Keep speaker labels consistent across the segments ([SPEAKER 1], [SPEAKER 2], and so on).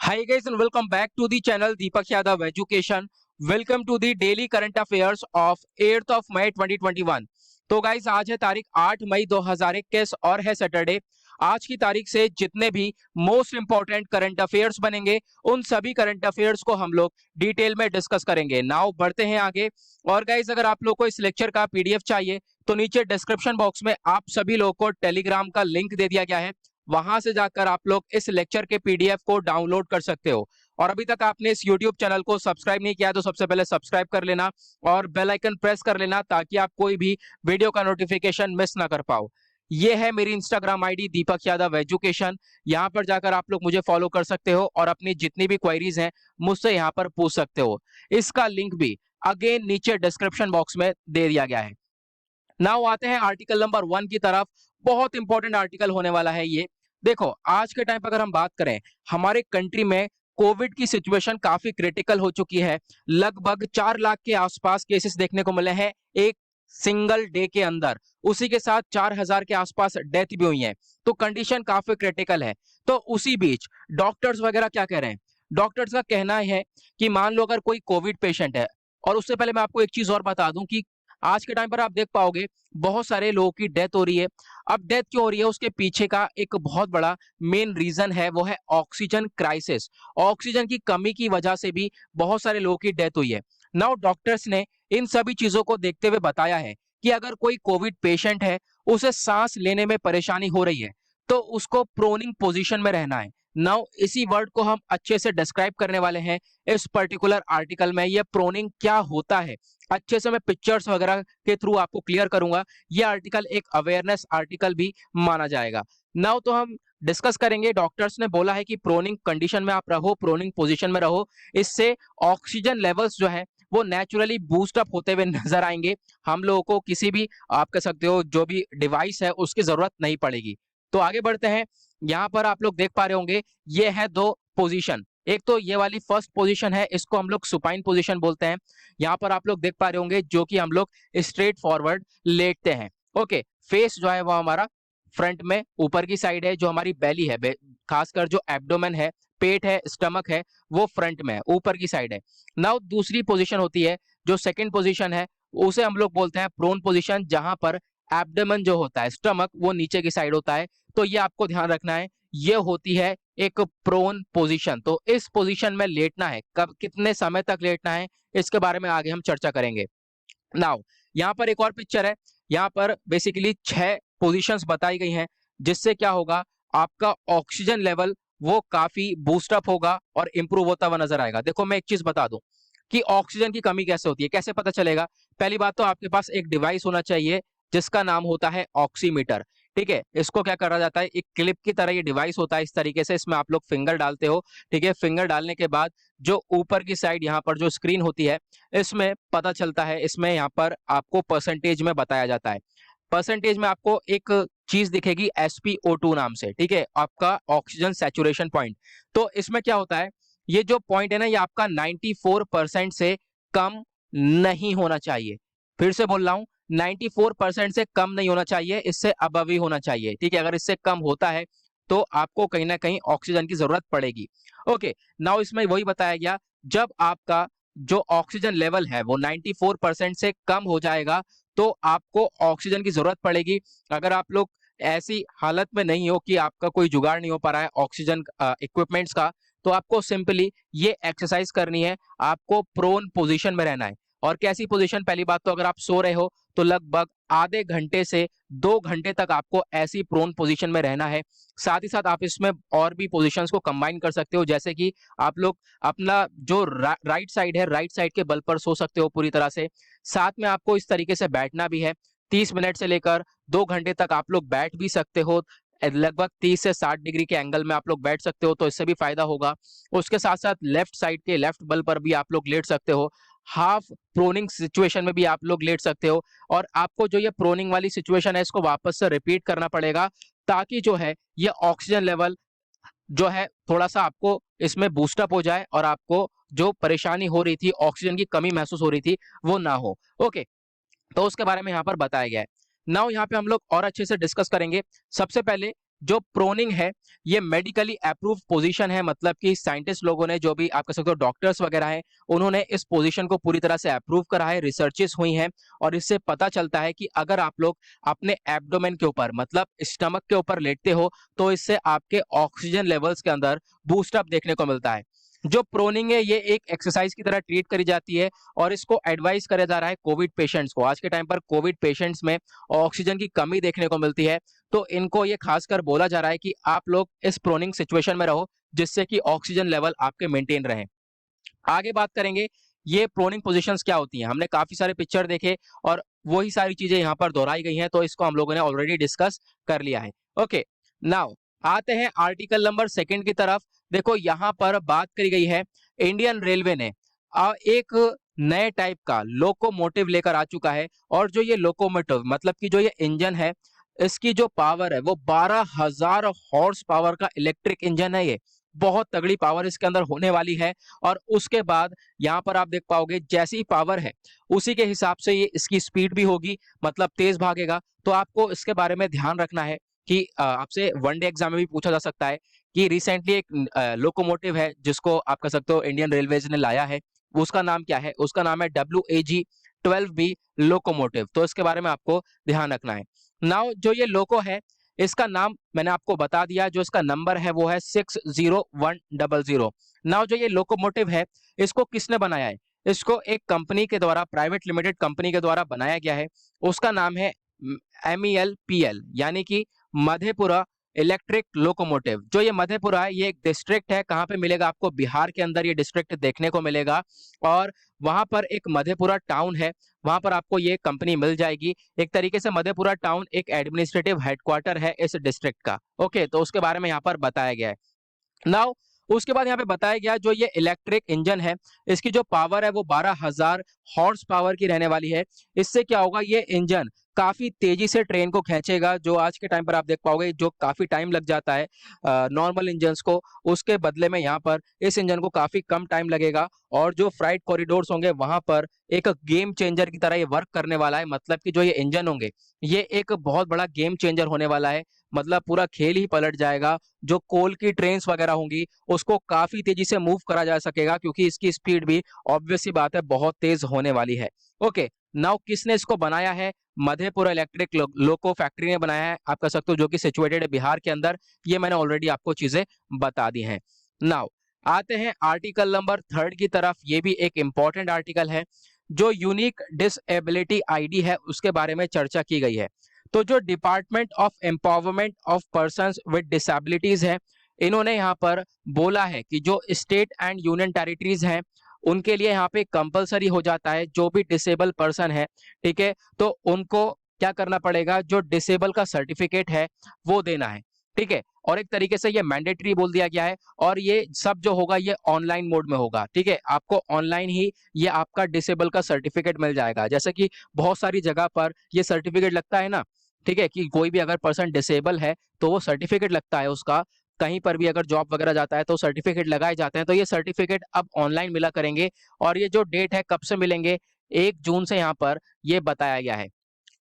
[SPEAKER 1] Hi guys and welcome back to the channel Deepak Yadav Education. Welcome to the daily current affairs of 8th of May 2021. तो guys आज है तारीख 8 मई 2021 और है Saturday. आज की तारीख से जितने भी मोस्ट इंपॉर्टेंट करंट अफेयर्स बनेंगे उन सभी करंट अफेयर्स को हम लोग डिटेल में डिस्कस करेंगे। नाउ बढ़ते हैं आगे। और गाइस अगर आप लोग को इस लेक्चर का पीडीएफ चाहिए तो नीचे डिस्क्रिप्शन बॉक्स में आप सभी लोगों को टेलीग्राम का लिंक दे दिया गया है। वहां से जाकर आप लोग इस लेक्चर के पीडीएफ को डाउनलोड कर सकते हो। और अभी तक आपने इस यूट्यूब चैनल को सब्सक्राइब नहीं किया तो सबसे पहले सब्सक्राइब कर लेना और बेल आइकन प्रेस कर लेना ताकि आप कोई भी वीडियो का नोटिफिकेशन मिस ना कर पाओ। ये है मेरी Instagram ID Deepak Yadav education. यहाँ पर जाकर आप लोग मुझे फॉलो कर सकते हो और अपनी जितनी भी क्वेरीज हैं मुझसे यहाँ पर पूछ सकते हो। इसका लिंक भी अगेन नीचे डिस्क्रिप्शन बॉक्स में दे दिया गया है। नाउ आते हैं आर्टिकल नंबर 1 की तरफ। बहुत इंपॉर्टेंट आर्टिकल होने वाला है ये। देखो आज के टाइम पर अगर हम बात करें हमारे कंट्री में कोविड की सिचुएशन काफी क्रिटिकल हो चुकी है। लगभग 4 लाख के आसपास केसेस देखने को मिले हैं एक सिंगल डे के अंदर। उसी के साथ 4,000 के आसपास डेथ भी हुई है। तो कंडीशन काफी क्रिटिकल है। तो उसी बीच डॉक्टर्स वगैरह क्या कह रहे हैं? डॉक्टर्स का कहना है कि मान लो अगर कोई कोविड पेशेंट है, और उससे पहले मैं आपको एक चीज और बता दूं कि आज के टाइम पर आप देख पाओगे बहुत सारे लोगों की डेथ हो रही है। अब डेथ क्यों हो रही है उसके पीछे का एक बहुत बड़ा मेन रीजन है, वो है ऑक्सीजन क्राइसिस। ऑक्सीजन की कमी की वजह से भी बहुत सारे लोगों की डेथ हुई है। नाउ डॉक्टर्स ने इन सभी चीजों को देखते हुए बताया है कि अगर कोई कोविड पेशेंट है, उसे सांस लेने में परेशानी हो रही है, तो उसको प्रोनिंग पोजीशन में रहना है। नाउ इसी वर्ड को हम अच्छे से डिस्क्राइब करने वाले हैं इस पर्टिकुलर आर्टिकल में। ये प्रोनिंग क्या होता है अच्छे से मैं पिक्चर्स वगैरह के थ्रू आपको क्लियर करूंगा। ये आर्टिकल एक अवेयरनेस आर्टिकल भी माना जाएगा। नाउ तो हम डिस्कस करेंगे। डॉक्टर्स ने बोला है कि प्रोनिंग कंडीशन में आप रहो, प्रोनिंग पोजीशन में रहो। इससे ऑक्सीजन लेवल्स जो है वो नेचुरली बूस्ट अप होते हुए नजर आएंगे। हम लोगों को किसी भी आप कह सकते हो जो भी डिवाइस है उसकी जरूरत नहीं पड़ेगी। तो आगे बढ़ते हैं। यहाँ पर आप लोग देख पा रहे होंगे ये है दो पोजीशन। एक तो ये वाली फर्स्ट पोजीशन है, इसको हम लोग सुपाइन पोजीशन बोलते हैं। यहाँ पर आप लोग देख पा रहे होंगे जो कि हम लोग स्ट्रेट फॉरवर्ड लेटते हैं। ओके, फेस जो है वो हमारा फ्रंट में ऊपर की साइड है। जो हमारी बेली है, खासकर जो एब्डोमेन है, पेट है, स्टमक है, वो फ्रंट में है, ऊपर की साइड है। नाउ दूसरी पोजीशन होती है जो सेकंड पोजीशन है, उसे हम लोग बोलते हैं प्रोन पोजीशन, जहां पर एब्डोमेन जो होता है, स्टमक, वो नीचे की साइड होता है। तो ये आपको ध्यान रखना है, ये होती है एक प्रोन पोजीशन। तो इस पोजीशन में लेटना है, कब कितने समय तक लेटना है इसके बारे में आगे हम चर्चा करेंगे। नाउ यहाँ पर एक और पिक्चर है। यहाँ पर बेसिकली 6 पोजीशंस बताई गई हैं, जिससे क्या होगा, आपका ऑक्सीजन लेवल वो काफी बूस्ट अप होगा और इंप्रूव होता हुआ नजर आएगा। देखो मैं एक चीज बता दूं कि ऑक्सीजन की कमी कैसे होती है, कैसे पता चलेगा। पहली बात तो आपके पास एक डिवाइस होना चाहिए जिसका नाम होता है ऑक्सीमीटर। ठीक है, इसको क्या करा जाता है, एक क्लिप की तरह ये डिवाइस होता है इस तरीके से। इसमें आप लोग फिंगर डालते हो। ठीक है, फिंगर डालने के बाद जो ऊपर की साइड यहाँ पर जो स्क्रीन होती है, इसमें पता चलता है, इसमें यहाँ पर आपको परसेंटेज में बताया जाता है। परसेंटेज में आपको एक चीज दिखेगी SpO2 नाम से। ठीक है, आपका ऑक्सीजन सैचुरेशन पॉइंट। तो इसमें क्या होता है, ये जो पॉइंट है ना, ये आपका 94% से कम नहीं होना चाहिए। फिर से बोल रहा हूं, 94% से कम नहीं होना चाहिए, इससे अबव ही होना चाहिए। ठीक है, अगर इससे कम होता है तो आपको कहीं ना कहीं ऑक्सीजन की जरूरत पड़ेगी। ओके, नाउ इसमें वही बताया गया, जब आपका जो ऑक्सीजन लेवल है वो 94% से कम हो जाएगा तो आपको ऑक्सीजन की जरूरत पड़ेगी। अगर आप लोग ऐसी हालत में नहीं हो कि आपका कोई जुगाड़ नहीं हो पा रहा है ऑक्सीजन इक्विपमेंट्स का, तो आपको सिंपली ये एक्सरसाइज करनी है। आपको प्रोन पोजीशन में रहना है। और कैसी पोजीशन? पहली बात तो अगर आप सो रहे हो तो लगभग आधे घंटे से 2 घंटे तक आपको ऐसी प्रोन पोजीशन में रहना है। साथ ही साथ आप इसमें और भी पोजीशंस को कंबाइन कर सकते हो, जैसे कि आप लोग अपना जो राइट साइड है, राइट साइड के बल पर सो सकते हो पूरी तरह से। साथ में आपको इस तरीके से बैठना भी है। 30 मिनट से लेकर 2 घंटे तक आप लोग बैठ भी सकते हो। लगभग 30 से 60 डिग्री के एंगल में आप लोग बैठ सकते हो, तो इससे भी फायदा होगा। उसके साथ साथ लेफ्ट साइड के लेफ्ट बल पर भी आप लोग लेट सकते हो। हाफ प्रोनिंग सिचुएशन में भी आप लोग लेट सकते हो। और आपको जो ये प्रोनिंग वाली सिचुएशन है इसको वापस से रिपीट करना पड़ेगा, ताकि जो है ये ऑक्सीजन लेवल जो है थोड़ा सा आपको इसमें बूस्टअप हो जाए और आपको जो परेशानी हो रही थी, ऑक्सीजन की कमी महसूस हो रही थी, वो ना हो। ओके, तो उसके बारे में यहाँ पर बताया गया है। नाउ यहाँ पे हम लोग और अच्छे से डिस्कस करेंगे। सबसे पहले जो प्रोनिंग है ये मेडिकली अप्रूव्ड पोजीशन है, मतलब कि साइंटिस्ट लोगों ने, जो भी आप कह सकते हो डॉक्टर्स वगैरह हैं, उन्होंने इस पोजीशन को पूरी तरह से अप्रूव करा है, रिसर्चेस हुई हैं और इससे पता चलता है कि अगर आप लोग अपने एब्डोमेन के ऊपर मतलब स्टमक के ऊपर लेटते हो तो इससे आपके ऑक्सीजन लेवल्स के अंदर बूस्ट अप देखने को मिलता है। जो प्रोनिंग है ये एक एक्सरसाइज की तरह ट्रीट करी जाती है और इसको एडवाइस करा जा रहा है कोविड पेशेंट्स को। आज के टाइम पर कोविड पेशेंट्स में ऑक्सीजन की कमी देखने को मिलती है, तो इनको ये खासकर बोला जा रहा है कि आप लोग इस प्रोनिंग सिचुएशन में रहो जिससे कि ऑक्सीजन लेवल आपके मेंटेन रहे। आगे बात करेंगे ये प्रोनिंग पोजीशंस क्या होती हैं। हमने काफी सारे पिक्चर देखे और वही सारी चीजें यहाँ पर दोहराई गई हैं, तो इसको हम लोगों ने ऑलरेडी डिस्कस कर लिया है। ओके, नाउ आते हैं आर्टिकल नंबर 2 की तरफ। देखो यहाँ पर बात करी गई है, इंडियन रेलवे ने एक नए टाइप का लोकोमोटिव लेकर आ चुका है और जो ये लोकोमोटिव मतलब कि जो ये इंजन है इसकी जो पावर है वो 12,000 हॉर्स पावर का इलेक्ट्रिक इंजन है। ये बहुत तगड़ी पावर इसके अंदर होने वाली है और उसके बाद यहाँ पर आप देख पाओगे जैसी पावर है उसी के हिसाब से ये इसकी स्पीड भी होगी, मतलब तेज भागेगा। तो आपको इसके बारे में ध्यान रखना है कि आपसे वनडे एग्जाम में भी पूछा जा सकता है कि रिसेंटली एक लोकोमोटिव है जिसको आप कह सकते हो इंडियन रेलवेज ने लाया है, उसका नाम क्या है? उसका नाम है WAG-12B लोकोमोटिव। तो इसके बारे में आपको ध्यान रखना है। नाउ जो ये लोको है इसका नाम मैंने आपको बता दिया, जो इसका नंबर है वो है 60100। नाउ जो ये लोकोमोटिव है इसको किसने बनाया है? इसको एक कंपनी के द्वारा, प्राइवेट लिमिटेड कंपनी के द्वारा बनाया गया है। उसका नाम है MELPL यानी कि मधेपुरा इलेक्ट्रिक लोकोमोटिव। जो ये मधेपुरा है ये एक डिस्ट्रिक्ट है, कहाँ पे मिलेगा आपको? बिहार के अंदर ये डिस्ट्रिक्ट देखने को मिलेगा और वहां पर एक मधेपुरा टाउन है, वहां पर आपको ये कंपनी मिल जाएगी। एक तरीके से मधेपुरा टाउन एक एडमिनिस्ट्रेटिव हेडक्वार्टर है इस डिस्ट्रिक्ट का। ओके, तो उसके बारे में यहाँ पर बताया गया है। नाउ उसके बाद यहाँ पे बताया गया जो ये इलेक्ट्रिक इंजन है इसकी जो पावर है वो 12,000 हॉर्स पावर की रहने वाली है। इससे क्या होगा, ये इंजन काफी तेजी से ट्रेन को खींचेगा। जो आज के टाइम पर आप देख पाओगे जो काफी टाइम लग जाता है नॉर्मल इंजन्स को, उसके बदले में यहाँ पर इस इंजन को काफी कम टाइम लगेगा और जो फ्राइट कॉरिडोर्स होंगे वहां पर एक गेम चेंजर की तरह ये वर्क करने वाला है। मतलब कि जो ये इंजन होंगे ये एक बहुत बड़ा गेम चेंजर होने वाला है, मतलब पूरा खेल ही पलट जाएगा। जो कोल की ट्रेन्स वगैरह होंगी उसको काफी तेजी से मूव करा जा सकेगा क्योंकि इसकी स्पीड भी ऑब्वियस सी बात है बहुत तेज होने वाली है। ओके, नाउ किसने इसको बनाया है? मधेपुरा इलेक्ट्रिक लोको फैक्ट्री ने बनाया है, आप कह सकते हो, जो कि सिचुएटेड है बिहार के अंदर। ये मैंने ऑलरेडी आपको चीजें बता दी हैं। नाउ आते हैं आर्टिकल नंबर 3 की तरफ। ये भी एक इंपॉर्टेंट आर्टिकल है। जो यूनिक डिसएबिलिटी आईडी है उसके बारे में चर्चा की गई है। तो जो department of empowerment of persons with disabilities है इन्होंने यहाँ पर बोला है कि जो स्टेट एंड यूनियन टेरिटरीज हैं उनके लिए यहाँ पे कंपलसरी हो जाता है, जो भी डिसेबल पर्सन है, ठीक है, तो उनको क्या करना पड़ेगा? जो डिसेबल का सर्टिफिकेट है वो देना है, ठीक है। और एक तरीके से ये मैंडेटरी बोल दिया गया है और ये सब जो होगा ये ऑनलाइन मोड में होगा, ठीक है। आपको ऑनलाइन ही ये आपका डिसेबल का सर्टिफिकेट मिल जाएगा। जैसे कि बहुत सारी जगह पर ये सर्टिफिकेट लगता है ना, ठीक है, कि कोई भी अगर पर्सन डिसेबल है तो वो सर्टिफिकेट लगता है उसका। कहीं पर भी अगर जॉब वगैरह जाता है तो सर्टिफिकेट लगाए जाते हैं, तो ये सर्टिफिकेट अब ऑनलाइन मिला करेंगे। और ये जो डेट है कब से मिलेंगे? 1 जून से यहाँ पर ये बताया गया है।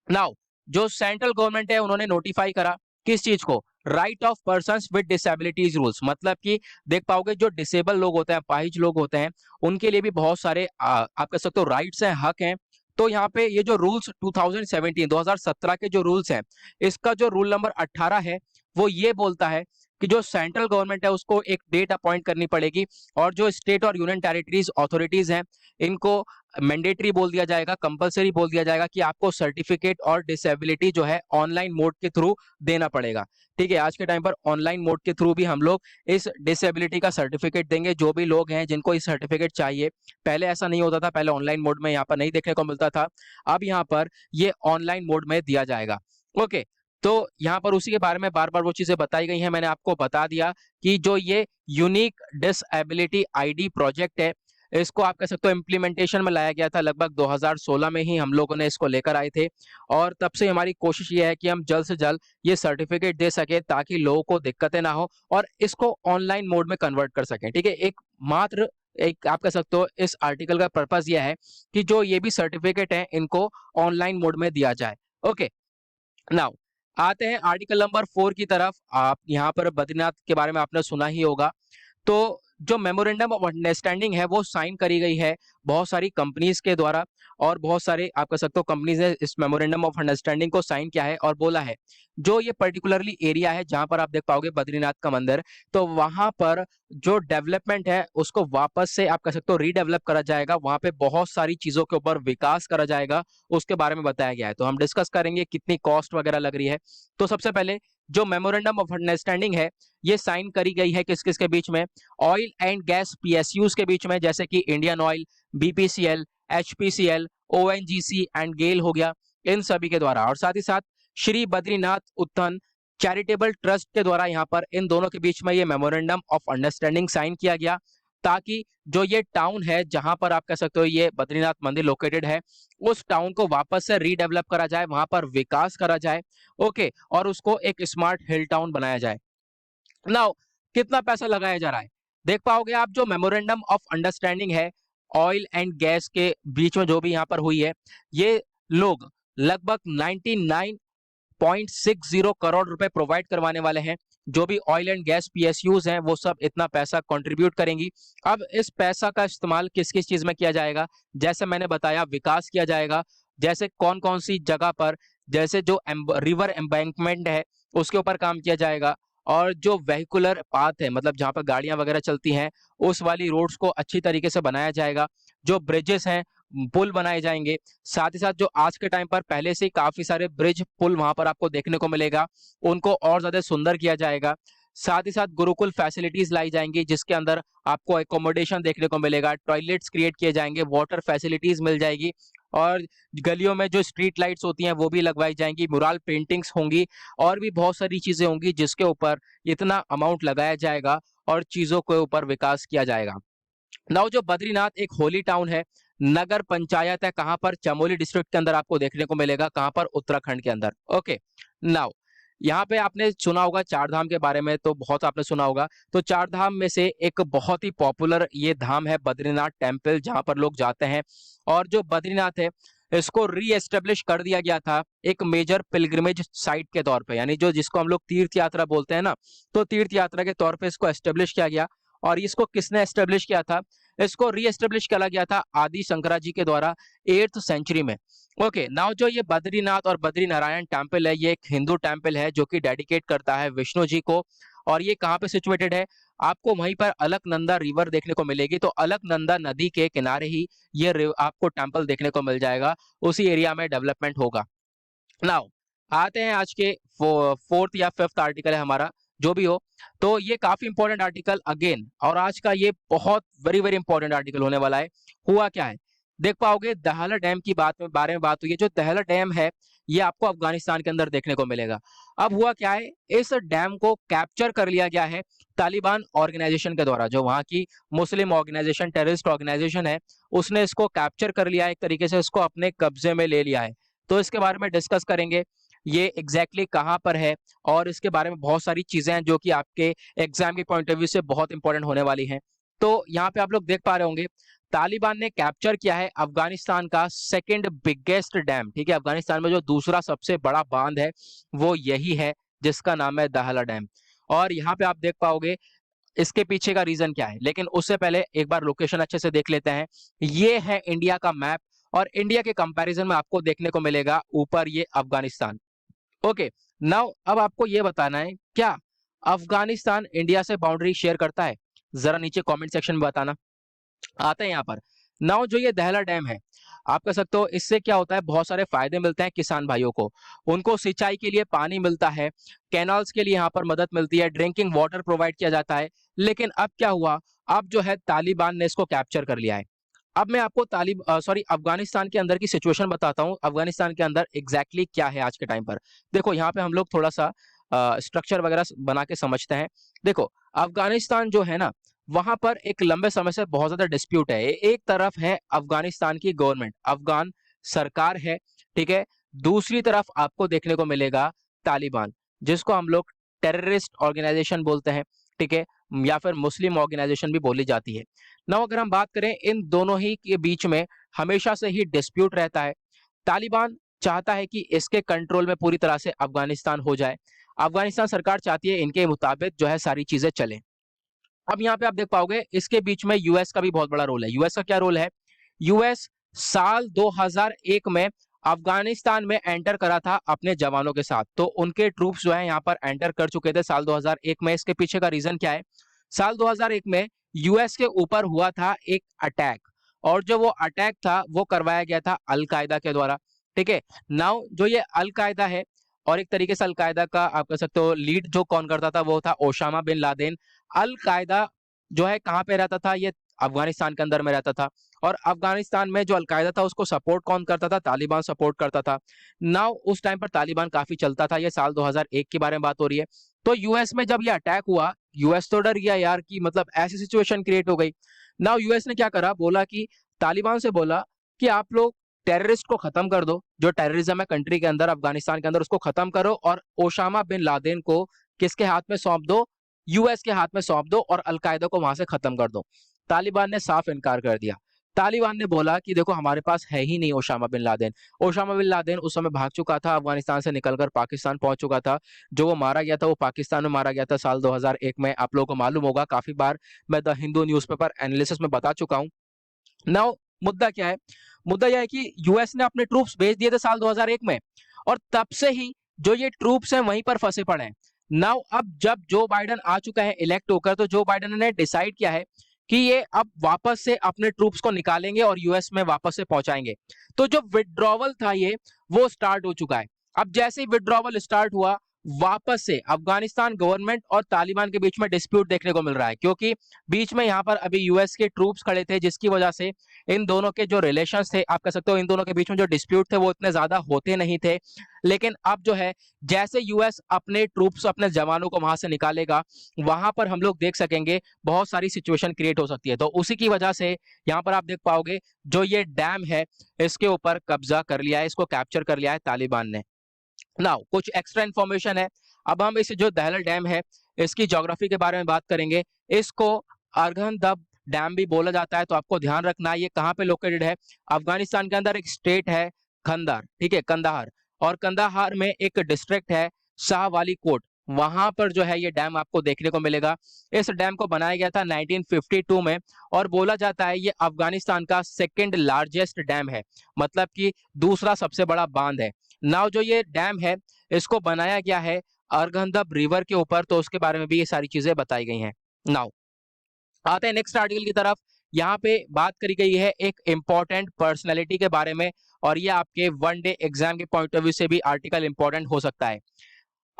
[SPEAKER 1] नाउ जो सेंट्रल गवर्नमेंट है उन्होंने नोटिफाई करा किस चीज को? Right of persons with disabilities rules. मतलब कि देख पाओगे जो डिसेबल लोग होते हैं, अपाहिज लोग होते हैं, उनके लिए भी बहुत सारे आप कह सकते हो राइट्स हैं, हक हैं। तो यहाँ पे ये जो रूल्स 2017 के जो रूल्स हैं, इसका जो रूल नंबर 18 है वो ये बोलता है कि जो सेंट्रल गवर्नमेंट है उसको एक डेट अपॉइंट करनी पड़ेगी और जो स्टेट और यूनियन टेरिटरीज अथॉरिटीज हैं इनको मैंडेटरी बोल दिया जाएगा, कंपलसरी बोल दिया जाएगा कि आपको सर्टिफिकेट और डिसेबिलिटी जो है ऑनलाइन मोड के थ्रू देना पड़ेगा, ठीक है। आज के टाइम पर ऑनलाइन मोड के थ्रू भी हम लोग इस डिसेबिलिटी का सर्टिफिकेट देंगे, जो भी लोग हैं जिनको इस सर्टिफिकेट चाहिए। पहले ऐसा नहीं होता था, पहले ऑनलाइन मोड में यहाँ पर नहीं देखने को मिलता था, अब यहाँ पर ये ऑनलाइन मोड में दिया जाएगा। ओके, तो यहाँ पर उसी के बारे में बार बार वो चीजें बताई गई हैं। मैंने आपको बता दिया कि जो ये यूनिक डिसएबिलिटी आईडी प्रोजेक्ट है इसको आप कह सकते हो इम्प्लीमेंटेशन में लाया गया था लगभग 2016 में ही हम लोगों ने इसको लेकर आए थे और तब से हमारी कोशिश ये है कि हम जल्द से जल्द ये सर्टिफिकेट दे सके ताकि लोगों को दिक्कतें ना हो और इसको ऑनलाइन मोड में कन्वर्ट कर सकें, ठीक है। एक मात्र एक आप कह सकते हो इस आर्टिकल का पर्पस यह है कि जो ये भी सर्टिफिकेट है इनको ऑनलाइन मोड में दिया जाए। ओके, नाउ आते हैं आर्टिकल नंबर 4 की तरफ। आप यहाँ पर बद्रीनाथ के बारे में आपने सुना ही होगा। तो जो मेमोरेंडम ऑफ अंडरस्टैंडिंग है वो साइन करी गई है बहुत सारी कंपनीज के द्वारा, और बहुत सारे आप कह सकते हो कंपनीज ने इस मेमोरेंडम ऑफ अंडरस्टैंडिंग को साइन किया है और बोला है जो ये पर्टिकुलरली एरिया है जहां पर आप देख पाओगे बद्रीनाथ का मंदिर, तो वहां पर जो डेवलपमेंट है उसको वापस से आप कह सकते हो रीडेवलप करा जाएगा, वहां पे बहुत सारी चीजों के ऊपर विकास करा जाएगा, उसके बारे में बताया गया है। तो हम डिस्कस करेंगे कितनी कॉस्ट वगैरह लग रही है। तो सबसे पहले जो मेमोरेंडम ऑफ अंडरस्टैंडिंग है ये साइन करी गई है किस किस के बीच में, ऑयल एंड गैस पीएसयूज के बीच में, जैसे कि Indian Oil, BPCL, HPCL, ONGC and GAIL हो गया, इन सभी के द्वारा। और साथ ही साथ श्री बद्रीनाथ उत्थान चैरिटेबल ट्रस्ट के द्वारा यहाँ पर इन दोनों के बीच में ये मेमोरेंडम ऑफ अंडरस्टैंडिंग साइन किया गया, ताकि जो ये टाउन है जहां पर आप कह सकते हो ये बद्रीनाथ मंदिर लोकेटेड है, उस टाउन को वापस से रीडेवलप करा जाए, वहां पर विकास करा जाए, ओके, और उसको एक स्मार्ट हिल टाउन बनाया जाए। नाउ कितना पैसा लगाया जा रहा है देख पाओगे आप। जो मेमोरेंडम ऑफ अंडरस्टैंडिंग है ऑयल एंड गैस के बीच में जो भी यहाँ पर हुई है, ये लोग लगभग 99.60 करोड़ रुपए प्रोवाइड करवाने वाले हैं। जो भी ऑयल एंड गैस पीएसयूज हैं वो सब इतना पैसा कंट्रीब्यूट करेंगी। अब इस पैसा का इस्तेमाल किस किस चीज में किया जाएगा, जैसे मैंने बताया विकास किया जाएगा, जैसे कौन कौन सी जगह पर, जैसे जो रिवर एम्बैंकमेंट है उसके ऊपर काम किया जाएगा, और जो वेहिकुलर पाथ है मतलब जहां पर गाड़ियां वगैरह चलती हैं उस वाली रोड्स को अच्छी तरीके से बनाया जाएगा, जो ब्रिजेस हैं पुल बनाए जाएंगे। साथ ही साथ जो आज के टाइम पर पहले से ही काफी सारे ब्रिज पुल वहां पर आपको देखने को मिलेगा, उनको और ज्यादा सुंदर किया जाएगा। साथ ही साथ गुरुकुल फैसिलिटीज लाई जाएंगी जिसके अंदर आपको एकोमोडेशन देखने को मिलेगा, टॉयलेट्स क्रिएट किए जाएंगे, वाटर फैसिलिटीज मिल जाएगी, और गलियों में जो स्ट्रीट लाइट्स होती हैं वो भी लगवाई जाएंगी, मुराल पेंटिंग्स होंगी, और भी बहुत सारी चीजें होंगी जिसके ऊपर इतना अमाउंट लगाया जाएगा और चीजों के ऊपर विकास किया जाएगा। नाउ जो बद्रीनाथ एक होली टाउन है, नगर पंचायत है, कहां पर, चमोली डिस्ट्रिक्ट के अंदर आपको देखने को मिलेगा, कहां पर, उत्तराखंड के अंदर, ओके। नाउ यहाँ पे आपने सुना होगा चार धाम के बारे में, तो बहुत आपने सुना होगा। तो चार धाम में से एक बहुत ही पॉपुलर ये धाम है बद्रीनाथ टेम्पल, जहां पर लोग जाते हैं। और जो बद्रीनाथ है इसको रीएस्टेब्लिश कर दिया गया था एक मेजर पिलग्रिमेज साइट के तौर पे, यानी जो जिसको हम लोग तीर्थ यात्रा बोलते हैं ना, तो तीर्थ यात्रा के तौर पे इसको एस्टेब्लिश किया गया। और इसको किसने एस्टेब्लिश किया था, इसको रीएस्टेब्लिश किया गया था आदि शंकरा जी के द्वारा 8th सेंचुरी में। ओके, नाउ जो ये बद्रीनाथ और बद्री नारायण टेम्पल है ये एक हिंदू टेम्पल है जो कि डेडिकेट करता है विष्णु जी को। और ये कहाँ पे सिचुएटेड है, आपको वहीं पर अलकनंदा रिवर देखने को मिलेगी, तो अलकनंदा नदी के किनारे ही ये आपको टेम्पल देखने को मिल जाएगा, उसी एरिया में डेवलपमेंट होगा। नाउ आते हैं आज के फोर्थ या फिफ्थ आर्टिकल है हमारा, जो भी हो। तो ये काफी इंपॉर्टेंट आर्टिकल अगेन, और आज का ये बहुत वेरी वेरी इंपॉर्टेंट आर्टिकल होने वाला है। हुआ क्या है देख पाओगे, दहला डैम की बारे में बात हुई है। जो दहला डैम है ये आपको अफगानिस्तान के अंदर देखने को मिलेगा। अब हुआ क्या है, इस डैम को कैप्चर कर लिया गया है तालिबान ऑर्गेनाइजेशन के द्वारा, जो वहां की मुस्लिम ऑर्गेनाइजेशन, टेररिस्ट ऑर्गेनाइजेशन है, उसने इसको कैप्चर कर लिया है, एक तरीके से इसको अपने कब्जे में ले लिया है। तो इसके बारे में डिस्कस करेंगे, ये एग्जैक्टली कहां पर है, और इसके बारे में बहुत सारी चीजें हैं जो कि आपके एग्जाम के पॉइंट ऑफ व्यू से बहुत इंपॉर्टेंट होने वाली हैं। तो यहाँ पे आप लोग देख पा रहे होंगे तालिबान ने कैप्चर किया है अफगानिस्तान का सेकंड बिगेस्ट डैम, ठीक है, अफगानिस्तान में जो दूसरा सबसे बड़ा बांध है वो यही है, जिसका नाम है दहला डैम। और यहाँ पे आप देख पाओगे इसके पीछे का रीजन क्या है, लेकिन उससे पहले एक बार लोकेशन अच्छे से देख लेते हैं। ये है इंडिया का मैप, और इंडिया के कंपैरिजन में आपको देखने को मिलेगा ऊपर ये अफगानिस्तान। ओके, नाउ अब आपको ये बताना है क्या अफगानिस्तान इंडिया से बाउंड्री शेयर करता है, जरा नीचे कमेंट सेक्शन में बताना। आते हैं यहाँ पर। नाउ जो ये दहला डैम है, आप कह सकते हो इससे क्या होता है, बहुत सारे फायदे मिलते हैं किसान भाइयों को, उनको सिंचाई के लिए पानी मिलता है, कैनाल्स के लिए यहाँ पर मदद मिलती है, ड्रिंकिंग वाटर प्रोवाइड किया जाता है। लेकिन अब क्या हुआ, अब जो है तालिबान ने इसको कैप्चर कर लिया है। अब मैं आपको अफगानिस्तान के अंदर की सिचुएशन बताता हूँ, अफगानिस्तान के अंदर एग्जैक्टली क्या है आज के टाइम पर। देखो यहाँ पे हम लोग थोड़ा सा स्ट्रक्चर वगैरह बना के समझते हैं। देखो अफगानिस्तान जो है ना, वहां पर एक लंबे समय से बहुत ज्यादा डिस्प्यूट है। एक तरफ है अफगानिस्तान की गवर्नमेंट, अफगान सरकार है, ठीक है, दूसरी तरफ आपको देखने को मिलेगा तालिबान, जिसको हम लोग टेररिस्ट ऑर्गेनाइजेशन बोलते हैं, ठीक है, या फिर मुस्लिम ऑर्गेनाइजेशन भी बोली जाती है। ना अगर हम बात करें इन दोनों ही के बीच में हमेशा से ही डिस्प्यूट रहता है। तालिबान चाहता है कि इसके कंट्रोल में पूरी तरह से अफगानिस्तान हो जाए। अफगानिस्तान सरकार चाहती है इनके मुताबिक जो है सारी चीजें चलें। अब यहाँ पे आप देख पाओगे इसके बीच में यूएस का भी बहुत बड़ा रोल है। यूएस का क्या रोल है? यूएस साल 2001 में अफगानिस्तान में एंटर करा था अपने जवानों के साथ, तो उनके ट्रूप्स जो है यहाँ पर एंटर कर चुके थे साल 2001 में। इसके पीछे का रीजन क्या है? साल 2001 में यूएस के ऊपर हुआ था एक अटैक, और जो वो अटैक था वो करवाया गया था अल कायदा के द्वारा। ठीक है, नाउ जो ये अल कायदा है, और एक तरीके से अल कायदा का आप कह सकते हो लीड जो कौन करता था वो था ओसामा बिन लादेन। अल कायदा जो है कहाँ पे रहता था? ये अफगानिस्तान के अंदर में रहता था। और अफगानिस्तान में जो अल कायदा था उसको सपोर्ट कौन करता था? तालिबान सपोर्ट करता था। नाउ उस टाइम पर तालिबान काफी चलता था, ये साल 2001 के बारे में बात हो रही है। तो यूएस में जब ये अटैक हुआ, यूएस तो डर गया यार कि मतलब ऐसी सिचुएशन क्रिएट हो गई। नाउ यूएस ने क्या करा, बोला कि तालिबान से बोला कि आप लोग टेररिस्ट को खत्म कर दो, जो टेररिज्म है कंट्री के अंदर अफगानिस्तान के अंदर उसको खत्म करो, और ओसामा बिन लादेन को किसके हाथ में सौंप दो? यूएस के हाथ में सौंप दो, और अलकायदा को वहां से खत्म कर दो। तालिबान ने साफ इनकार कर दिया। तालिबान ने बोला कि देखो हमारे पास है ही नहीं Osama bin Laden. Osama bin Laden उस समय भाग चुका था, अफगानिस्तान से निकलकर पाकिस्तान पहुंच चुका था। जो वो मारा गया था वो पाकिस्तान में मारा गया था साल 2001 में। आप लोगों को मालूम होगा, काफी बार मैं द हिंदू न्यूज़पेपर एनालिसिस में बता चुका हूं। नाउ मुद्दा क्या है? मुद्दा यह है कि यूएस ने अपने ट्रूप्स भेज दिए थे साल 2001 में, और तब से ही जो ये ट्रूप्स हैं वहीं पर फंसे पड़े हैं। नाउ अब जब जो बाइडन आ चुका है इलेक्ट होकर, तो जो बाइडन ने डिसाइड किया है कि ये अब वापस से अपने ट्रूप्स को निकालेंगे और यूएस में वापस से पहुंचाएंगे। तो जो विड्रॉवल था ये वो स्टार्ट हो चुका है। अब जैसे ही विड्रॉवल स्टार्ट हुआ, वापस से अफगानिस्तान गवर्नमेंट और तालिबान के बीच में डिस्प्यूट देखने को मिल रहा है, क्योंकि बीच में यहाँ पर अभी यूएस के ट्रूप्स खड़े थे, जिसकी वजह से इन दोनों के जो रिलेशंस थे, आप कह सकते हो इन दोनों के बीच में जो डिस्प्यूट थे वो इतने ज्यादा होते नहीं थे। लेकिन अब जो है जैसे यूएस अपने ट्रूप्स अपने जवानों को वहां से निकालेगा, वहां पर हम लोग देख सकेंगे बहुत सारी सिचुएशन क्रिएट हो सकती है। तो उसी की वजह से यहाँ पर आप देख पाओगे जो ये डैम है इसके ऊपर कब्जा कर लिया है, इसको कैप्चर कर लिया है तालिबान ने। नाउ कुछ एक्स्ट्रा इन्फॉर्मेशन है। अब हम इस जो दहल डैम है इसकी ज्योग्राफी के बारे में बात करेंगे। इसको अर्घन दब डैम भी बोला जाता है, तो आपको ध्यान रखना है ये कहाँ पे लोकेटेड है। अफगानिस्तान के अंदर एक स्टेट है खंदार, ठीक है, कंदाहार, और कंदाहार में एक डिस्ट्रिक्ट है शाहवाली कोट, वहां पर जो है ये डैम आपको देखने को मिलेगा। इस डैम को बनाया गया था 1952 में, और बोला जाता है ये अफगानिस्तान का सेकेंड लार्जेस्ट डैम है, मतलब कि दूसरा सबसे बड़ा बांध है। नाउ जो ये डैम है इसको बनाया गया है अर्गंदब रिवर के ऊपर, तो उसके बारे में भी ये सारी चीजें बताई गई हैं। नाउ आते हैं नेक्स्ट आर्टिकल की तरफ। यहाँ पे बात करी गई है एक इंपॉर्टेंट पर्सनैलिटी के बारे में, और ये आपके वन डे एग्जाम के पॉइंट ऑफ व्यू से भी आर्टिकल इंपॉर्टेंट हो सकता है।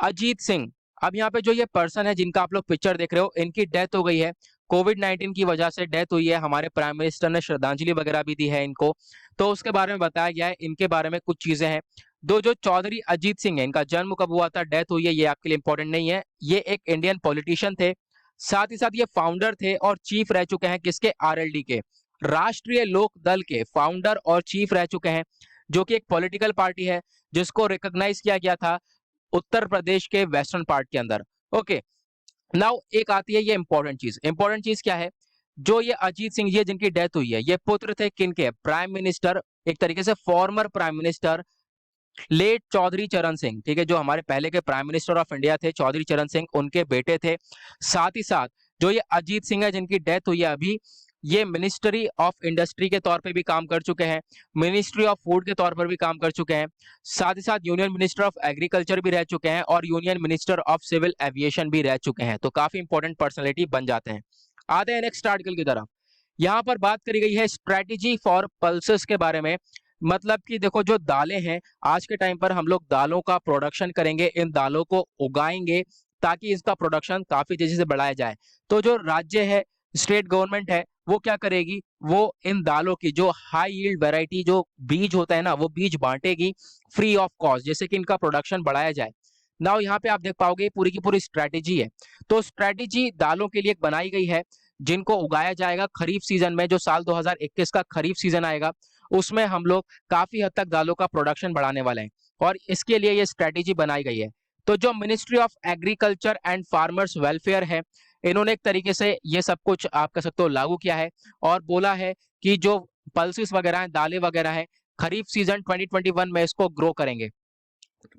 [SPEAKER 1] अजीत सिंह, अब यहाँ पे जो ये पर्सन है जिनका आप लोग पिक्चर देख रहे हो, इनकी डेथ हो गई है, कोविड-19 की वजह से डेथ हुई है। हमारे प्राइम मिनिस्टर ने श्रद्धांजलि वगैरह भी दी है इनको, तो उसके बारे में बताया गया है। इनके बारे में कुछ चीजें हैं। दो जो चौधरी अजीत सिंह है, इनका जन्म कब हुआ था, डेथ हुई है, ये आपके लिए इंपॉर्टेंट नहीं है। ये एक इंडियन पॉलिटिशियन थे, साथ ही साथ ये फाउंडर थे और चीफ रह चुके हैं किसके? आरएलडी के, राष्ट्रीय लोक दल के फाउंडर और चीफ रह चुके हैं, जो कि एक पॉलिटिकल पार्टी है जिसको रिकॉग्नाइज किया गया था उत्तर प्रदेश के वेस्टर्न पार्ट के अंदर। ओके, नाउ एक आती है ये इंपॉर्टेंट चीज क्या है? जो ये अजीत सिंह जी जिनकी डेथ हुई है, ये पुत्र थे किनके? प्राइम मिनिस्टर, एक तरीके से former prime minister late Chaudhary Charan Singh, ठीक है, जो हमारे पहले के प्राइम मिनिस्टर ऑफ इंडिया थे चौधरी चरण सिंह, उनके बेटे थे। साथ ही साथ जो ये अजीत सिंह है जिनकी डेथ हुई है अभी, ये मिनिस्ट्री ऑफ इंडस्ट्री के तौर पे भी काम कर चुके हैं, मिनिस्ट्री ऑफ फूड के तौर पर भी काम कर चुके हैं, साथ ही साथ यूनियन मिनिस्टर ऑफ एग्रीकल्चर भी रह चुके हैं, और union minister of civil aviation भी रह चुके हैं। तो काफी इंपॉर्टेंट पर्सनैलिटी बन जाते हैं। आते हैं नेक्स्ट आर्टिकल की तरफ। यहाँ पर बात करी गई है स्ट्रेटेजी फॉर पल्सेस के बारे में। मतलब कि देखो जो दालें हैं, आज के टाइम पर हम लोग दालों का प्रोडक्शन करेंगे, इन दालों को उगाएंगे ताकि इसका प्रोडक्शन काफी तेजी से बढ़ाया जाए। तो जो राज्य है, स्टेट गवर्नमेंट है, वो क्या करेगी? वो इन दालों की जो हाई यील्ड वैरायटी जो बीज होता है ना, वो बीज बांटेगी फ्री ऑफ कॉस्ट, जैसे कि इनका प्रोडक्शन बढ़ाया जाए। नाउ यहाँ पे आप देख पाओगे पूरी की पूरी स्ट्रेटेजी है। तो स्ट्रेटेजी दालों के लिए बनाई गई है जिनको उगाया जाएगा खरीफ सीजन में, जो साल 2021 का खरीफ सीजन आएगा उसमें हम लोग काफी हद तक दालों का प्रोडक्शन बढ़ाने वाले हैं, और इसके लिए ये स्ट्रेटेजी बनाई गई है। तो जो ministry of agriculture and farmers welfare है, इन्होंने एक तरीके से ये सब कुछ आप कह सकते हो लागू किया है, और बोला है कि जो पल्सेस वगैरह हैं, दालें वगैरह हैं, खरीफ सीजन 2021 में इसको ग्रो करेंगे।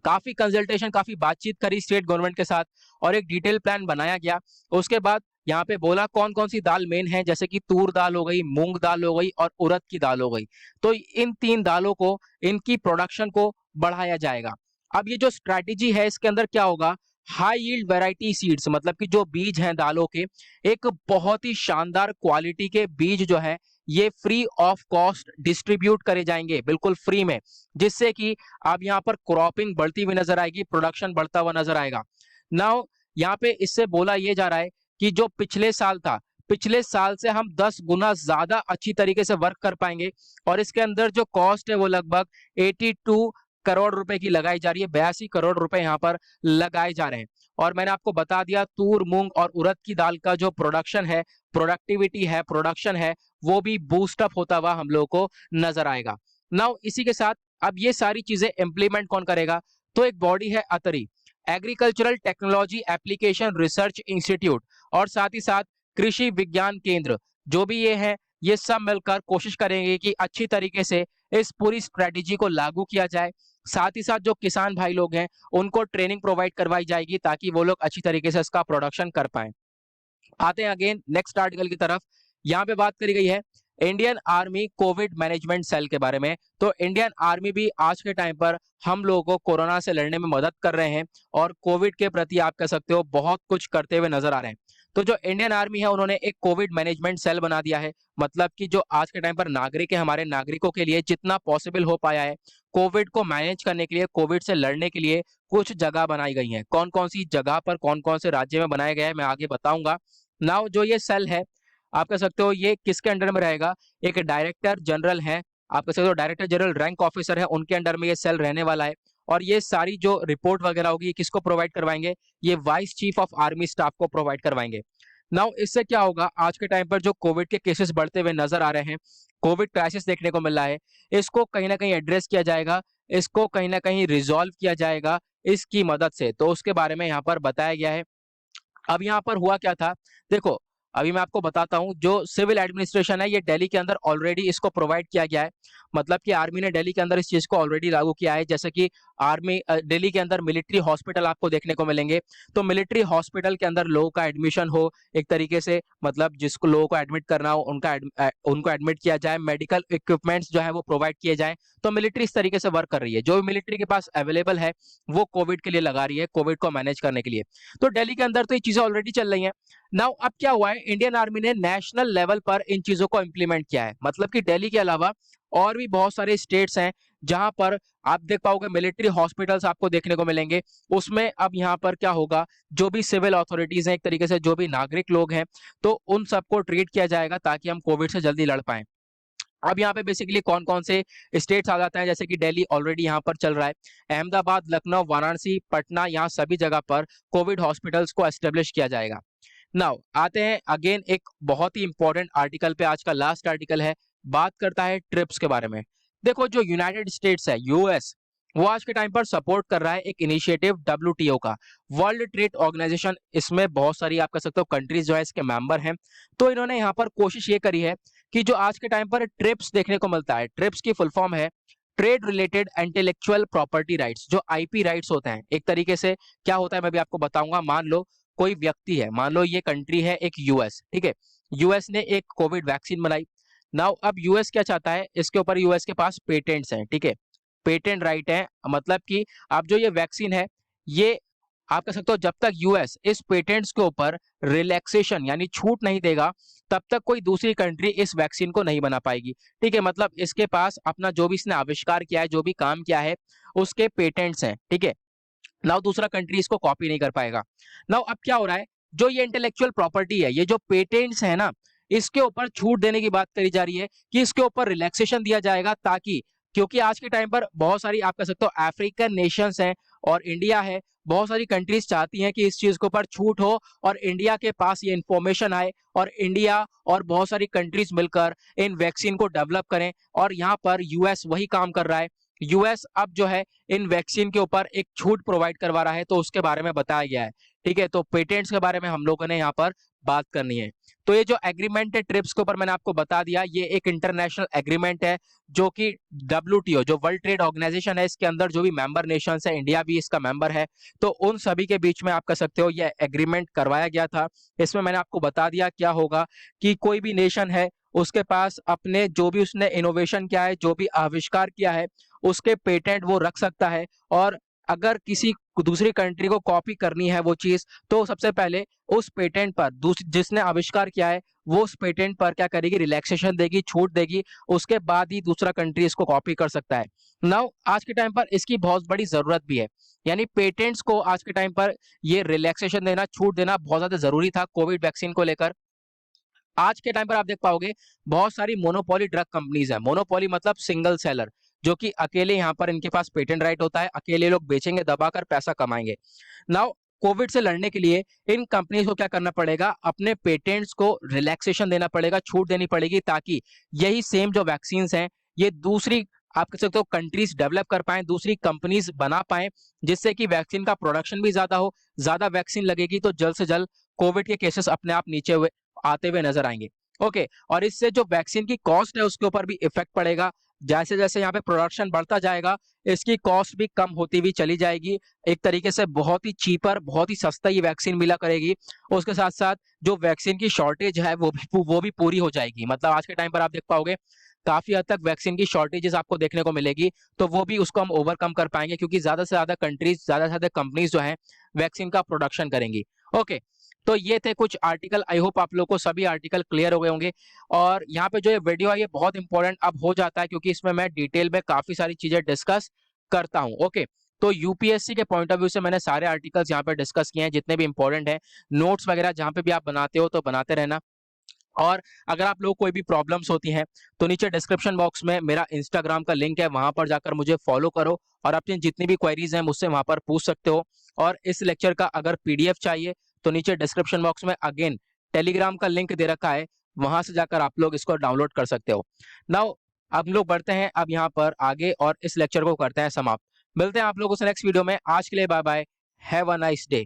[SPEAKER 1] काफी कंसल्टेशन, काफी बातचीत करी स्टेट गवर्नमेंट के साथ और एक डिटेल प्लान बनाया गया। उसके बाद यहाँ पे बोला कौन कौन सी दाल मेन है, जैसे कि तूर दाल हो गई, मूंग दाल हो गई और उड़द की दाल हो गई। तो इन तीन दालों को, इनकी प्रोडक्शन को बढ़ाया जाएगा। अब ये जो स्ट्रैटेजी है इसके अंदर क्या होगा, हाई यील्ड वैरायटी सीड्स, मतलब कि जो बीज हैं दालों के, एक बहुत ही शानदार क्वालिटी के बीज जो है ये फ्री ऑफ कॉस्ट डिस्ट्रीब्यूट करे जाएंगे, बिल्कुल फ्री में, जिससे कि अब यहाँ पर क्रॉपिंग बढ़ती हुई नजर आएगी, प्रोडक्शन बढ़ता हुआ नजर आएगा। नाउ यहाँ पे इससे बोला ये जा रहा है कि जो पिछले साल था, पिछले साल से हम 10 गुना ज्यादा अच्छी तरीके से वर्क कर पाएंगे। और इसके अंदर जो कॉस्ट है वो लगभग 82 करोड़ रुपए की लगाई जा रही है, 82 करोड़ रुपए यहाँ पर लगाए जा रहे हैं। और मैंने आपको बता दिया तूर, मूंग और उड़द की दाल का जो प्रोडक्शन है, प्रोडक्टिविटी है, प्रोडक्शन है, वो भी बूस्ट अप होता हुआ हम लोगों को नजर आएगा। नाउ इसी के साथ अब ये सारी चीजें इंप्लीमेंट कौन करेगा, तो एक बॉडी है Atri, agricultural technology application research institute, और साथ ही साथ कृषि विज्ञान केंद्र, जो भी ये है, ये सब मिलकर कोशिश करेंगे कि अच्छी तरीके से इस पूरी स्ट्रेटेजी को लागू किया जाए। साथ ही साथ जो किसान भाई लोग हैं उनको ट्रेनिंग प्रोवाइड करवाई जाएगी ताकि वो लोग अच्छी तरीके से इसका प्रोडक्शन कर पाए। आते हैं अगेन नेक्स्ट आर्टिकल की तरफ। यहाँ पे बात करी गई है Indian army covid management cell के बारे में। तो इंडियन आर्मी भी आज के टाइम पर हम लोगों को कोरोना से लड़ने में मदद कर रहे हैं और कोविड के प्रति आप कह सकते हो बहुत कुछ करते हुए नजर आ रहे हैं। तो जो इंडियन आर्मी है उन्होंने एक कोविड मैनेजमेंट सेल बना दिया है, मतलब कि जो आज के टाइम पर नागरिक है, हमारे नागरिकों के लिए जितना पॉसिबल हो पाया है कोविड को मैनेज करने के लिए, कोविड से लड़ने के लिए कुछ जगह बनाई गई हैं। कौन कौन सी जगह पर, कौन कौन से राज्य में बनाया गया है, मैं आगे बताऊंगा। नाउ जो ये सेल है आप कह सकते हो ये किसके अंडर में रहेगा, एक डायरेक्टर जनरल है, आप कह सकते हो डायरेक्टर जनरल रैंक ऑफिसर है, उनके अंडर में ये सेल रहने वाला है। और ये सारी जो रिपोर्ट वगैरह होगी किसको प्रोवाइड करवाएंगे, ये vice chief of army staff को प्रोवाइड करवाएंगे। नाउ इससे क्या होगा, आज के टाइम पर जो कोविड के केसेस बढ़ते हुए नजर आ रहे हैं, कोविड क्राइसिस देखने को मिल रहा है, इसको कहीं ना कहीं एड्रेस किया जाएगा, इसको कहीं ना कहीं रिजॉल्व किया जाएगा इसकी मदद से। तो उसके बारे में यहाँ पर बताया गया है। अब यहाँ पर हुआ क्या था, देखो अभी मैं आपको बताता हूँ, जो सिविल एडमिनिस्ट्रेशन है ये दिल्ली के अंदर ऑलरेडी इसको प्रोवाइड किया गया है, मतलब कि आर्मी ने दिल्ली के अंदर इस चीज को ऑलरेडी लागू किया है। जैसे कि आर्मी दिल्ली के अंदर मिलिट्री हॉस्पिटल आपको देखने को मिलेंगे, तो मिलिट्री हॉस्पिटल के अंदर लोगों का एडमिशन हो एक तरीके से, मतलब जिसको लोगों को एडमिट करना हो उनको एडमिट किया जाए, मेडिकल इक्विपमेंट्स जो है वो प्रोवाइड किए जाए। तो मिलिट्री इस तरीके से वर्क कर रही है, जो भी मिलिट्री के पास अवेलेबल है वो कोविड के लिए लगा रही है, कोविड को मैनेज करने के लिए। तो दिल्ली के अंदर तो ये चीजें ऑलरेडी चल रही हैं। नाउ अब क्या हुआ है, इंडियन आर्मी ने नेशनल लेवल पर इन चीजों को इंप्लीमेंट किया है, मतलब कि दिल्ली के अलावा और भी बहुत सारे स्टेट्स हैं जहां पर आप देख पाओगे मिलिट्री हॉस्पिटल्स आपको देखने को मिलेंगे। उसमें अब यहाँ पर क्या होगा, जो भी सिविल अथॉरिटीज हैं, एक तरीके से जो भी नागरिक लोग हैं, तो उन सबको ट्रीट किया जाएगा ताकि हम कोविड से जल्दी लड़ पाए। अब यहाँ पे बेसिकली कौन कौन से स्टेट्स आ जाते हैं, जैसे कि दिल्ली ऑलरेडी यहाँ पर चल रहा है, अहमदाबाद, लखनऊ, वाराणसी, पटना, यहाँ सभी जगह पर कोविड हॉस्पिटल्स को एस्टेब्लिश किया जाएगा। नाउ आते हैं अगेन एक बहुत ही इंपॉर्टेंट आर्टिकल पे, आज का लास्ट आर्टिकल है, बात करता है ट्रिप्स के बारे में। देखो जो यूनाइटेड स्टेट्स है, यूएस, वो आज के टाइम पर सपोर्ट कर रहा है एक इनिशिएटिव डब्ल्यूटीओ का, वर्ल्ड ट्रेड ऑर्गेनाइजेशन। इसमें बहुत सारी आप कह सकते हो कंट्रीज जो है इसके मेंबर हैं। तो इन्होंने यहाँ पर कोशिश ये करी है कि जो आज के टाइम पर ट्रिप्स देखने को मिलता है, ट्रिप्स की फुल फॉर्म है trade related intellectual property rights, जो आईपी राइट्स होते हैं। एक तरीके से क्या होता है मैं भी आपको बताऊंगा। मान लो कोई व्यक्ति है, मान लो ये कंट्री है एक यूएस, ठीक है, यूएस ने एक कोविड वैक्सीन बनाई। नाउ अब यूएस क्या चाहता है, इसके ऊपर यूएस के पास पेटेंट्स हैं, ठीक है, पेटेंट राइट है, मतलब कि अब जो ये वैक्सीन है ये आप कह सकते हो जब तक यूएस इस पेटेंट्स के ऊपर रिलैक्सेशन यानी छूट नहीं देगा तब तक कोई दूसरी कंट्री इस वैक्सीन को नहीं बना पाएगी, ठीक है। मतलब इसके पास अपना जो भी इसने आविष्कार किया है, जो भी काम किया है, उसके पेटेंट्स हैं, ठीक है। नाउ दूसरा कंट्री इसको कॉपी नहीं कर पाएगा। नाउ अब क्या हो रहा है, जो ये इंटेलेक्चुअल प्रॉपर्टी है, ये जो पेटेंट्स है ना, इसके ऊपर छूट देने की बात करी जा रही है कि इसके ऊपर रिलैक्सेशन दिया जाएगा, ताकि क्योंकि आज के टाइम पर बहुत सारी आप कह सकते हो अफ्रीकन नेशंस हैं और इंडिया है, बहुत सारी कंट्रीज चाहती हैं कि इस चीज के ऊपर छूट हो और इंडिया के पास ये इंफॉर्मेशन आए और इंडिया और बहुत सारी कंट्रीज मिलकर इन वैक्सीन को डेवलप करें। और यहाँ पर यूएस वही काम कर रहा है। यूएस अब जो है इन वैक्सीन के ऊपर एक छूट प्रोवाइड करवा रहा है, तो उसके बारे में बताया गया है, ठीक है, तो पेटेंट्स के बारे में हम लोगों ने यहाँ पर बात करनी है। तो ये जो एग्रीमेंट है ट्रिप्स के ऊपर मैंने आपको बता दिया, ये एक इंटरनेशनल एग्रीमेंट है जो कि WTO जो वर्ल्ड ट्रेड ऑर्गेनाइजेशन है, इसके अंदर जो भी मेंबर नेशंस है, इंडिया भी इसका मेंबर है, तो उन सभी के बीच में आप कह सकते हो ये एग्रीमेंट करवाया गया था। इसमें मैंने आपको बता दिया क्या होगा कि कोई भी नेशन है उसके पास अपने जो भी उसने इनोवेशन किया है, जो भी आविष्कार किया है, उसके पेटेंट वो रख सकता है। और अगर किसी दूसरी कंट्री को कॉपी करनी है वो चीज, तो सबसे पहले उस पेटेंट पर जिसने आविष्कार किया है वो उस पेटेंट पर क्या करेगी, रिलैक्सेशन देगी, छूट देगी, उसके बाद ही दूसरा कंट्री इसको कॉपी कर सकता है। नाउ आज के टाइम पर इसकी बहुत बड़ी जरूरत भी है, यानी पेटेंट्स को आज के टाइम पर ये रिलैक्सेशन देना, छूट देना बहुत ज्यादा जरूरी था कोविड वैक्सीन को लेकर। आज के टाइम पर आप देख पाओगे बहुत सारी मोनोपोली ड्रग कंपनीज है। मोनोपोली मतलब सिंगल सेलर, जो कि अकेले यहाँ पर इनके पास पेटेंट राइट होता है, अकेले लोग बेचेंगे, दबाकर पैसा कमाएंगे। नाउ कोविड से लड़ने के लिए इन कंपनीज को क्या करना पड़ेगा, अपने पेटेंट्स को रिलैक्सेशन देना पड़ेगा, छूट देनी पड़ेगी, ताकि यही सेम जो वैक्सीन हैं ये दूसरी आप कह सकते हो कंट्रीज डेवलप कर पाए, दूसरी कंपनीज बना पाए, जिससे कि वैक्सीन का प्रोडक्शन भी ज्यादा हो। ज्यादा वैक्सीन लगेगी तो जल्द से जल्द कोविड के केसेस अपने आप नीचे हुए आते हुए नजर आएंगे। ओके, और इससे जो वैक्सीन की कॉस्ट है उसके ऊपर भी इफेक्ट पड़ेगा। जैसे जैसे यहाँ पे प्रोडक्शन बढ़ता जाएगा इसकी कॉस्ट भी कम होती हुई चली जाएगी। एक तरीके से बहुत ही चीपर, बहुत ही सस्ता ये वैक्सीन मिला करेगी। उसके साथ साथ जो वैक्सीन की शॉर्टेज है वो भी पूरी हो जाएगी। मतलब आज के टाइम पर आप देख पाओगे काफी हद तक वैक्सीन की शॉर्टेजेस आपको देखने को मिलेगी, तो वो भी उसको हम ओवरकम कर पाएंगे, क्योंकि ज्यादा से ज्यादा कंट्रीज, ज्यादा से ज्यादा कंपनीज जो है वैक्सीन का प्रोडक्शन करेंगी। ओके, तो ये थे कुछ आर्टिकल। आई होप आप लोगों को सभी आर्टिकल क्लियर हो गए होंगे। और यहाँ पे जो ये वीडियो है ये बहुत इंपॉर्टेंट अब हो जाता है, क्योंकि इसमें मैं डिटेल में काफी सारी चीजें डिस्कस करता हूँ। ओके, तो यूपीएससी के पॉइंट ऑफ व्यू से मैंने सारे आर्टिकल्स यहाँ पे डिस्कस किए हैं जितने भी इंपॉर्टेंट है। नोट्स वगैरह जहाँ पे भी आप बनाते हो तो बनाते रहना। और अगर आप लोग कोई भी प्रॉब्लम्स होती हैं तो नीचे डिस्क्रिप्शन बॉक्स में मेरा इंस्टाग्राम का लिंक है, वहां पर जाकर मुझे फॉलो करो और अपनी जितनी भी क्वेरीज हैं मुझसे वहां पर पूछ सकते हो। और इस लेक्चर का अगर पीडीएफ चाहिए तो नीचे डिस्क्रिप्शन बॉक्स में अगेन टेलीग्राम का लिंक दे रखा है, वहां से जाकर आप लोग इसको डाउनलोड कर सकते हो। नाउ अब हम लोग बढ़ते हैं अब यहाँ पर आगे और इस लेक्चर को करते हैं समाप्त। मिलते हैं आप लोगों से नेक्स्ट वीडियो में। आज के लिए bye bye, have a nice day.